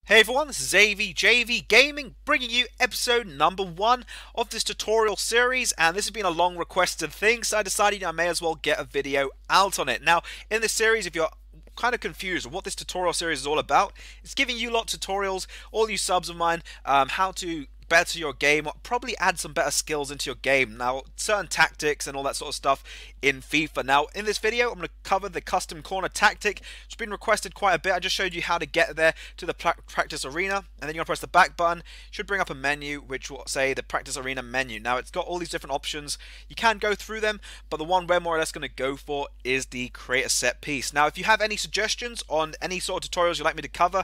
Hey everyone, this is AVJVGaming bringing you episode number 1 of this tutorial series, and this has been a long requested thing, so I decided I may as well get a video out on it. Now, in this series, if you're kind of confused on what this tutorial series is all about, it's giving you lot of tutorials, all you subs of mine, how to better your game, or probably add some better skills into your game. Now, certain tactics and all that sort of stuff in FIFA. Now, in this video, I'm going to cover the custom corner tactic. It's been requested quite a bit. I just showed you how to get there to the practice arena, and then you're going to press the back button. It should bring up a menu which will say the practice arena menu. Now, it's got all these different options. You can go through them, but the one we're more or less going to go for is the create a set piece. Now, if you have any suggestions on any sort of tutorials you'd like me to cover,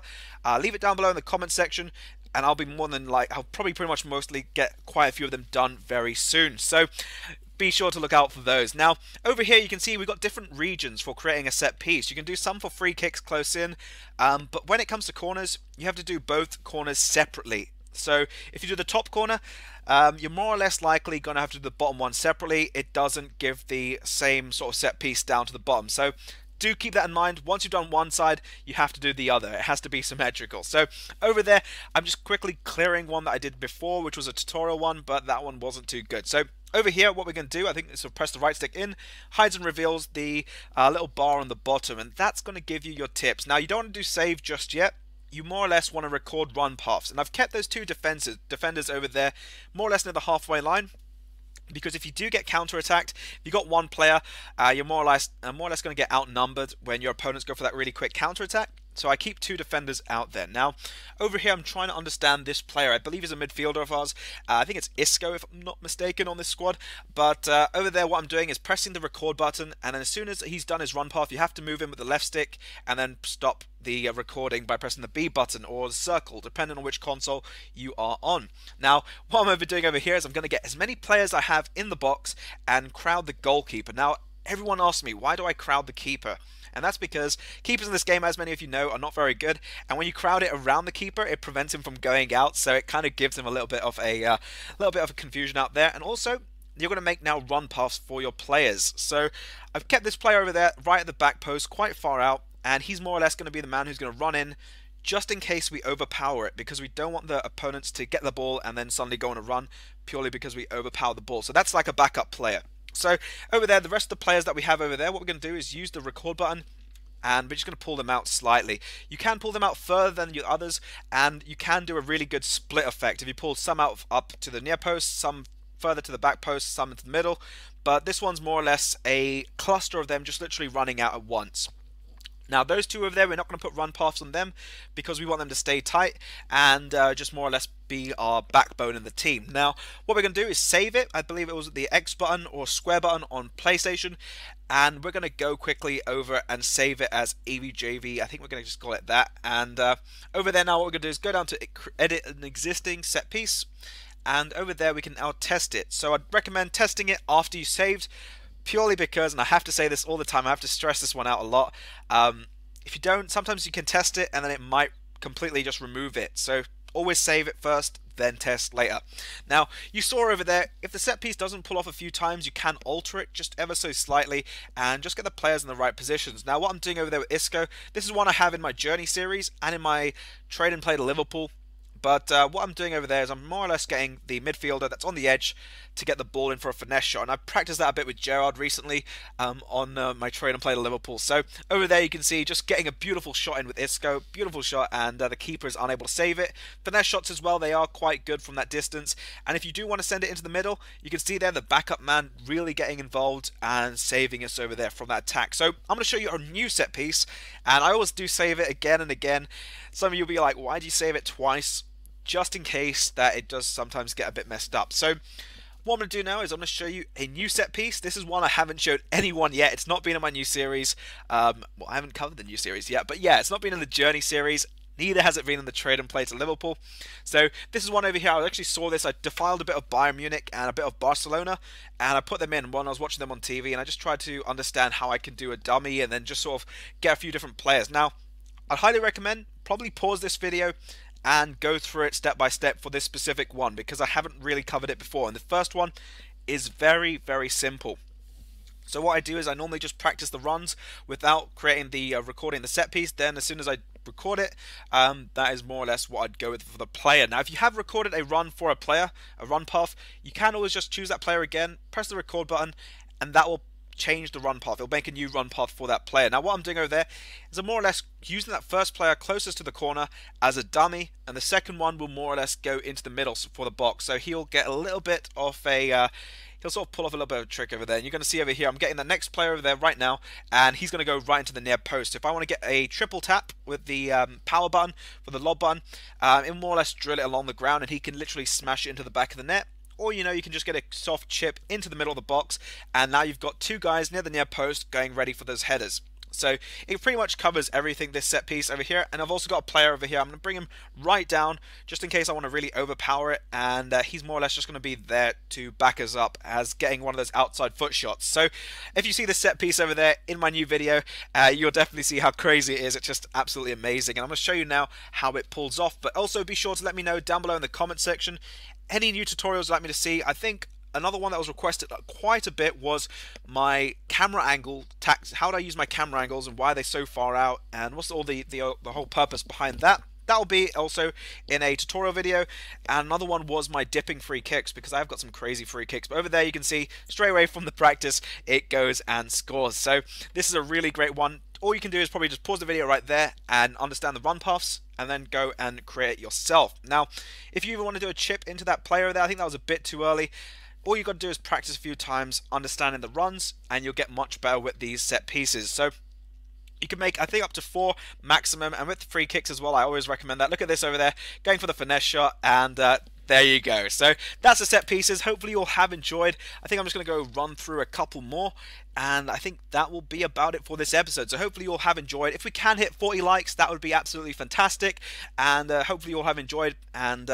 leave it down below in the comment section, and I'll be more than I'll probably pretty much mostly get quite a few of them done very soon. So be sure to look out for those. Now, over here you can see we've got different regions for creating a set piece. You can do some for free kicks close in, but when it comes to corners, you have to do both corners separately. So if you do the top corner, you're more or less likely going to have to do the bottom one separately. It doesn't give the same sort of set piece down to the bottom. So do keep that in mind. Once you've done one side, you have to do the other. It has to be symmetrical. So over there, I'm just quickly clearing one that I did before, which was a tutorial one, but that one wasn't too good. So over here, what we're going to do, I think, is to press the right stick in, hides and reveals the little bar on the bottom, and that's going to give you your tips. Now, you don't want to do save just yet. You more or less want to record run paths, and I've kept those two defenders over there more or less near the halfway line, because if you do get counter-attacked, if you got one player, you're more or less going to get outnumbered when your opponents go for that really quick counter-attack. So I keep two defenders out there. Now, over here I'm trying to understand this player. I believe he's a midfielder of ours. I think it's Isco, if I'm not mistaken, on this squad. But over there what I'm doing is pressing the record button, and then as soon as he's done his run path, you have to move in with the left stick and then stop the recording by pressing the B button or the circle, depending on which console you are on. Now, what I'm doing over here is I'm going to get as many players I have in the box and crowd the goalkeeper. Now, everyone asks me, why do I crowd the keeper? And that's because keepers in this game, as many of you know, are not very good. And when you crowd it around the keeper, it prevents him from going out. So it kind of gives him a little bit of a confusion out there. And also, you're going to make now run paths for your players. So I've kept this player over there right at the back post, quite far out, and he's more or less going to be the man who's going to run in, just in case we overpower it, because we don't want the opponents to get the ball and then suddenly go on a run purely because we overpower the ball. So that's like a backup player. So over there, the rest of the players that we have over there, what we're going to do is use the record button, and we're just going to pull them out slightly. You can pull them out further than your others, and you can do a really good split effect if you pull some out up to the near post, some further to the back post, some into the middle. But this one's more or less a cluster of them just literally running out at once. Now, those two over there, we're not going to put run paths on them because we want them to stay tight and just more or less be our backbone in the team. Now, what we're going to do is save it. I believe it was the X button or square button on PlayStation. And we're going to go quickly over and save it as AVJV. I think we're going to just call it that. And over there now, what we're going to do is go down to edit an existing set piece. And over there, we can now test it. So I'd recommend testing it after you saved, purely because, and I have to say this all the time, I have to stress this one out a lot, if you don't, sometimes you can test it and then it might completely just remove it. So always save it first, then test later. Now, you saw over there, if the set piece doesn't pull off a few times, you can alter it just ever so slightly and just get the players in the right positions. Now, what I'm doing over there with Isco, this is one I have in my Journey series and in my Trade and Play to Liverpool. But what I'm doing over there is I'm more or less getting the midfielder that's on the edge to get the ball in for a finesse shot. And I've practiced that a bit with Gerrard recently on my Trade and Play to Liverpool. So over there you can see just getting a beautiful shot in with Isco. Beautiful shot, and the keeper is unable to save it. Finesse shots as well, they are quite good from that distance. And if you do want to send it into the middle, you can see there the backup man really getting involved and saving us over there from that attack. So I'm going to show you a new set piece. And I always do save it again and again. Some of you will be like, why do you save it twice? Just in case that it does sometimes get a bit messed up. So what I'm going to do now is I'm going to show you a new set piece. This is one I haven't showed anyone yet. It's not been in my new series. Well, I haven't covered the new series yet, but yeah, it's not been in the Journey series. Neither has it been in the Trade and Play to Liverpool. So this is one over here. I actually saw this. I defiled a bit of Bayern Munich and a bit of Barcelona, and I put them in when I was watching them on TV, and I just tried to understand how I can do a dummy and then just sort of get a few different players. Now, I'd highly recommend probably pause this video and go through it step by step for this specific one, because I haven't really covered it before. And the first one is very, very simple. So what I do is I normally just practice the runs without creating the recording the set piece. Then as soon as I record it, that is more or less what I'd go with for the player. Now if you have recorded a run for a player, a run path, you can always just choose that player again, press the record button, and that will change the run path. It'll make a new run path for that player. Now what I'm doing over there is I'm more or less using that first player closest to the corner as a dummy, and the second one will more or less go into the middle for the box. So he'll get a little bit of a he'll sort of pull off a little bit of a trick over there. And you're going to see over here, I'm getting the next player over there right now, and he's going to go right into the near post. So if I want to get a triple tap with the power button, for the lob button, it'll more or less drill it along the ground, and he can literally smash it into the back of the net. Or, you know, you can just get a soft chip into the middle of the box, and now you've got two guys near the near post going ready for those headers. So it pretty much covers everything, this set piece over here. And I've also got a player over here. I'm going to bring him right down just in case I want to really overpower it. And he's more or less just going to be there to back us up as getting one of those outside foot shots. So if you see the set piece over there in my new video, you'll definitely see how crazy it is. It's just absolutely amazing. And I'm going to show you now how it pulls off. But also be sure to let me know down below in the comment section any new tutorials you'd like me to see. I think another one that was requested quite a bit was my camera angle how do I use my camera angles and why are they so far out, and what's all the whole purpose behind that. That'll be also in a tutorial video. And another one was my dipping free kicks, because I've got some crazy free kicks. But over there you can see straight away from the practice it goes and scores. So this is a really great one. All you can do is probably just pause the video right there and understand the run paths, and then go and create it yourself. Now if you even want to do a chip into that player there, I think that was a bit too early. All you got to do is practice a few times understanding the runs, and you'll get much better with these set pieces. So you can make, I think, up to 4 maximum, and with the free kicks as well, I always recommend that. Look at this over there, going for the finesse shot, and there you go. So that's the set pieces. Hopefully you'll have enjoyed. I think I'm just going to go run through a couple more, and I think that will be about it for this episode. So hopefully you'll have enjoyed. If we can hit 40 likes, that would be absolutely fantastic, and hopefully you'll have enjoyed, and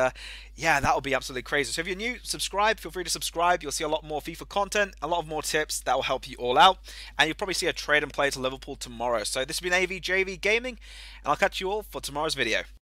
yeah, that will be absolutely crazy. So if you're new, subscribe. Feel free to subscribe. You'll see a lot more FIFA content, a lot of more tips that will help you all out, and you'll probably see a trade and play to Liverpool tomorrow. So this has been AVJVGaming, and I'll catch you all for tomorrow's video.